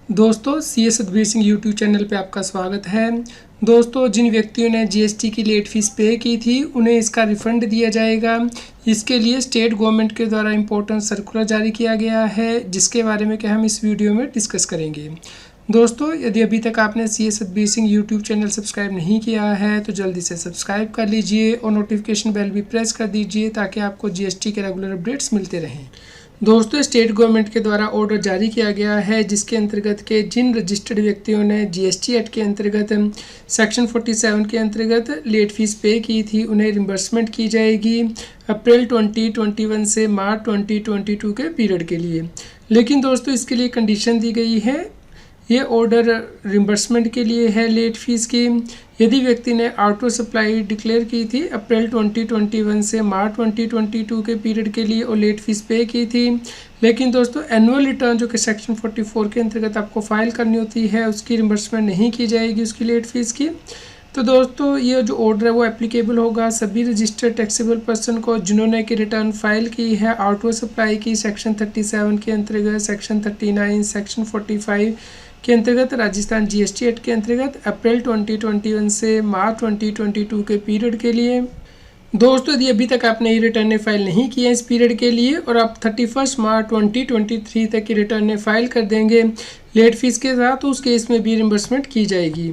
दोस्तों C S Satbir Singh YouTube channel पे आपका स्वागत है। दोस्तों जिन व्यक्तियों ने जीएसटी की लेट फीस पे की थी उन्हें इसका रिफ़ंड दिया जाएगा। इसके लिए स्टेट गवर्नमेंट के द्वारा इम्पोर्टेंट सर्कुलर जारी किया गया है, जिसके बारे में हम इस वीडियो में डिस्कस करेंगे। दोस्तों यदि अभी तक आपने C S Satbir Singh YouTube channel subscribe नहीं किया है तो जल्दी से सब्सक्राइब कर लीजिए और नोटिफिकेशन बेल भी प्रेस कर दीजिए ताकि आपको जीएसटी के रेगुलर अपडेट्स मिलते रहें। दोस्तों स्टेट गवर्नमेंट के द्वारा ऑर्डर जारी किया गया है, जिसके अंतर्गत के जिन रजिस्टर्ड व्यक्तियों ने जीएसटी एक्ट के अंतर्गत सेक्शन 47 के अंतर्गत लेट फीस पे की थी उन्हें रिम्बर्समेंट की जाएगी अप्रैल 2021 से मार्च 2022 के पीरियड के लिए। लेकिन दोस्तों इसके लिए कंडीशन दी गई है, ये ऑर्डर रिम्बर्समेंट के लिए है लेट फीस की। यदि व्यक्ति ने आउट ऑफ सप्लाई डिक्लेयर की थी अप्रैल 2021 से मार्च 2022 के पीरियड के लिए और लेट फीस पे की थी, लेकिन दोस्तों एनुअल रिटर्न जो कि सेक्शन 44 के अंतर्गत आपको फाइल करनी होती है उसकी रिम्बर्समेंट नहीं की जाएगी उसकी लेट फीस की। तो दोस्तों ये जो ऑर्डर है वो एप्लीकेबल होगा सभी रजिस्टर्ड टैक्सेबल पर्सन को जिन्होंने कि रिटर्न फाइल की है आउट ऑफ सप्लाई की सेक्शन 37 के अंतर्गत, सेक्शन 39, सेक्शन 45 के अंतर्गत, राजस्थान जीएसटी एक्ट के अंतर्गत अप्रैल 2021 से मार्च 2022 के पीरियड के लिए। दोस्तों यदि अभी तक आपने ये रिटर्न फाइल नहीं किया इस पीरियड के लिए और आप 31 मार्च 2023 तक की रिटर्न फाइल कर देंगे लेट फीस के साथ तो उस केस में भी रिम्बर्समेंट की जाएगी।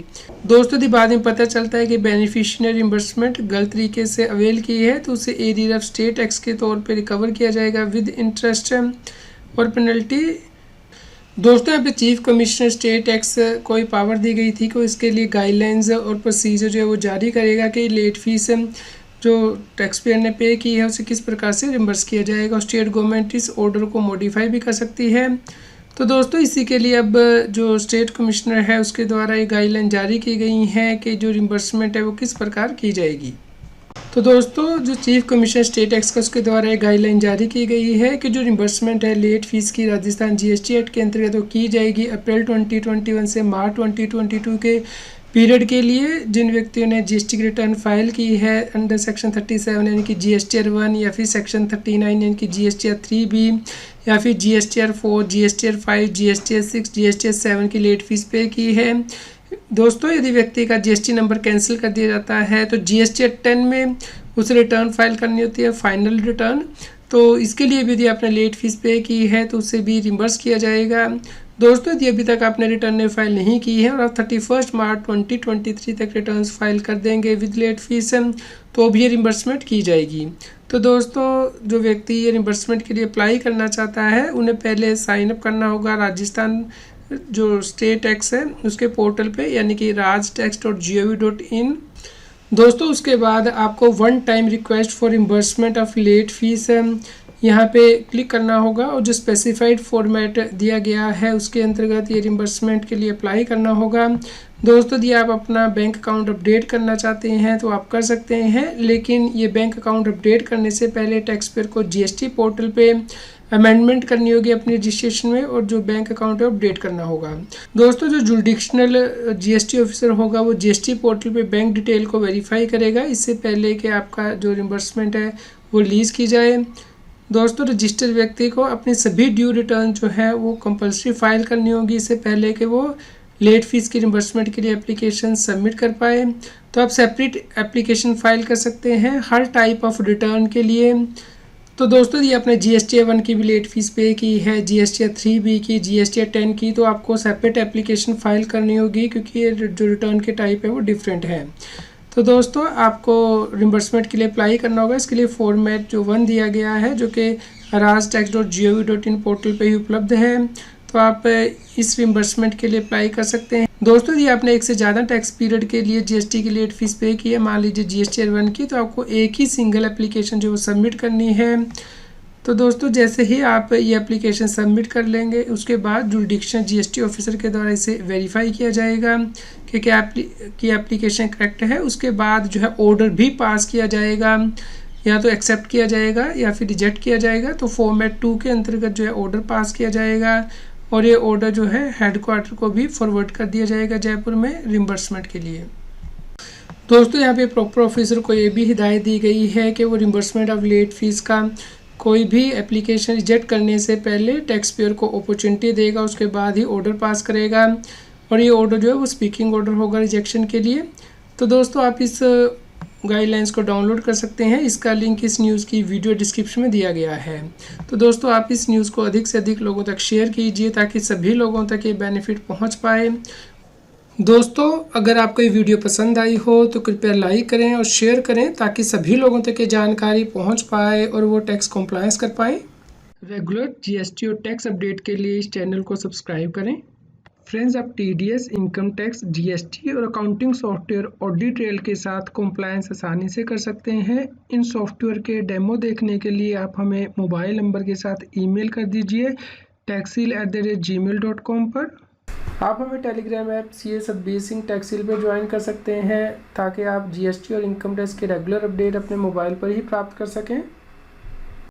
दोस्तों यदि बाद में पता चलता है कि बेनिफिशियरी रिम्बर्समेंट गलत तरीके से अवेल की है तो उसे एरियर ऑफ स्टेट टैक्स के तौर पर रिकवर किया जाएगा विद इंटरेस्ट और पेनल्टी। दोस्तों यहाँ पे चीफ कमिश्नर स्टेट टैक्स को पावर दी गई थी कि इसके लिए गाइडलाइंस और प्रोसीजर जो है वो जारी करेगा कि लेट फीस जो टैक्स पेयर ने पे की है उसे किस प्रकार से रिम्बर्स किया जाएगा और स्टेट गवर्नमेंट इस ऑर्डर को मॉडिफाई भी कर सकती है। तो दोस्तों इसी के लिए अब जो स्टेट कमिश्नर है उसके द्वारा ये गाइडलाइन जारी की गई हैं कि जो रिम्बर्समेंट है वो किस प्रकार की जाएगी। तो दोस्तों जो चीफ कमिश्नर स्टेट टैक्स का उसके द्वारा एक गाइडलाइन जारी की गई है कि जो रिम्बर्समेंट है लेट फीस की राजस्थान जीएसटी एक्ट के अंतर्गत वो की जाएगी अप्रैल 2021 से मार्च 2022 के पीरियड के लिए जिन व्यक्तियों ने जीएसटी की रिटर्न फाइल की है अंडर सेक्शन 37 यानी कि जीएसटीआर 1 या फिर सेक्शन 39 यानी कि जीएसटीआर 3B या फिर जीएसटीआर 4, जीएसटीआर 5, जीएसटीआर 6, जीएसटीआर 7 की लेट फीस पे की है। दोस्तों यदि व्यक्ति का जीएसटी नंबर कैंसिल कर दिया जाता है तो जीएसटीआर 10 में उसे रिटर्न फाइल करनी होती है फाइनल रिटर्न, तो इसके लिए भी यदि आपने लेट फीस पे की है तो उसे भी रिम्बर्स किया जाएगा। दोस्तों यदि अभी तक आपने रिटर्न फाइल नहीं की है और आप 31 मार्च 2023 तक रिटर्न फाइल कर देंगे विद लेट फीस तो भी ये रिम्बर्समेंट की जाएगी। तो दोस्तों जो व्यक्ति ये रिम्बर्समेंट के लिए अप्लाई करना चाहता है उन्हें पहले साइन अप करना होगा राजस्थान जो स्टेट टैक्स है उसके पोर्टल पे यानी कि rajtax.gov.in। दोस्तों उसके बाद आपको one time request for reimbursement of late fees यहाँ पे क्लिक करना होगा और जो स्पेसिफाइड फॉर्मेट दिया गया है उसके अंतर्गत ये रिम्बर्समेंट के लिए अप्लाई करना होगा। दोस्तों यदि आप अपना बैंक अकाउंट अपडेट करना चाहते हैं तो आप कर सकते हैं, लेकिन ये बैंक अकाउंट अपडेट करने से पहले टैक्स पेयर को जीएसटी पोर्टल पे अमेंडमेंट करनी होगी अपनी रजिस्ट्रेशन में और जो बैंक अकाउंट है अपडेट करना होगा। दोस्तों जो जुडिक्शनल जीएसटी ऑफिसर होगा वो जीएसटी पोर्टल पे बैंक डिटेल को वेरीफाई करेगा इससे पहले कि आपका जो रिम्बर्समेंट है वो रिलीज़ की जाए। दोस्तों रजिस्टर्ड व्यक्ति को अपनी सभी ड्यू रिटर्न जो है वो कंपल्सरी फाइल करनी होगी इससे पहले कि वो लेट फीस की रिम्बर्समेंट के लिए एप्लीकेशन सबमिट कर पाए। तो आप सेपरेट एप्लीकेशन फाइल कर सकते हैं हर टाइप ऑफ रिटर्न के लिए। तो दोस्तों ये आपने जीएसटीआर 1 की भी लेट फीस पे की है, जीएसटीआर 3B की, जीएसटीआर 10 की, तो आपको सेपरेट एप्लीकेशन फाइल करनी होगी क्योंकि जो रिटर्न के टाइप है वो डिफरेंट है। तो दोस्तों आपको रिम्बर्समेंट के लिए अप्लाई करना होगा, इसके लिए फॉर्मेट जो 1 दिया गया है जो कि rajtax.gov.in पोर्टल पे ही उपलब्ध है, तो आप इस रिम्बर्समेंट के लिए अप्लाई कर सकते हैं। दोस्तों यदि आपने एक से ज़्यादा टैक्स पीरियड के लिए जीएसटी की लेट फीस पे की है, मान लीजिए जीएसटीआर 1 की, तो आपको एक ही सिंगल एप्लीकेशन जो सबमिट करनी है। तो दोस्तों जैसे ही आप ये एप्लीकेशन सबमिट कर लेंगे उसके बाद जुडिक्शनल जीएसटी ऑफिसर के द्वारा इसे वेरीफाई किया जाएगा कि क्या एप्लीकेशन करेक्ट है। उसके बाद जो है ऑर्डर भी पास किया जाएगा, या तो एक्सेप्ट किया जाएगा या फिर रिजेक्ट किया जाएगा। तो फॉर्मेट 2 के अंतर्गत जो है ऑर्डर पास किया जाएगा और ये ऑर्डर जो है हेडक्वार्टर को भी फॉरवर्ड कर दिया जाएगा जयपुर में रिम्बर्समेंट के लिए। दोस्तों यहाँ पे प्रॉपर ऑफिसर को ये भी हिदायत दी गई है कि वो रिम्बर्समेंट ऑफ लेट फीस का कोई भी एप्लीकेशन रिजेक्ट करने से पहले टैक्स पेयर को अपॉर्चुनिटी देगा, उसके बाद ही ऑर्डर पास करेगा और ये ऑर्डर जो है वो स्पीकिंग ऑर्डर होगा रिजेक्शन के लिए। तो दोस्तों आप इस गाइडलाइंस को डाउनलोड कर सकते हैं, इसका लिंक इस न्यूज़ की वीडियो डिस्क्रिप्शन में दिया गया है। तो दोस्तों आप इस न्यूज़ को अधिक से अधिक लोगों तक शेयर कीजिए ताकि सभी लोगों तक ये बेनिफिट पहुंच पाए। दोस्तों अगर आपको ये वीडियो पसंद आई हो तो कृपया लाइक करें और शेयर करें ताकि सभी लोगों तक ये जानकारी पहुंच पाए और वो टैक्स कॉम्प्लायंस कर पाए। रेगुलर जीएसटी और टैक्स अपडेट के लिए इस चैनल को सब्सक्राइब करें। फ्रेंड्स, आप टीडीएस, इनकम टैक्स, जीएसटी और अकाउंटिंग सॉफ्टवेयर ऑडिट ट्रेल के साथ कॉम्प्लायंस आसानी से कर सकते हैं। इन सॉफ्टवेयर के डेमो देखने के लिए आप हमें मोबाइल नंबर के साथ ईमेल कर दीजिए taxil@gmail.com पर। आप हमें Telegram app CS Satbir Singh Taxil पर ज्वाइन कर सकते हैं ताकि आप जीएसटी और इनकम टैक्स के रेगुलर अपडेट अपने मोबाइल पर ही प्राप्त कर सकें।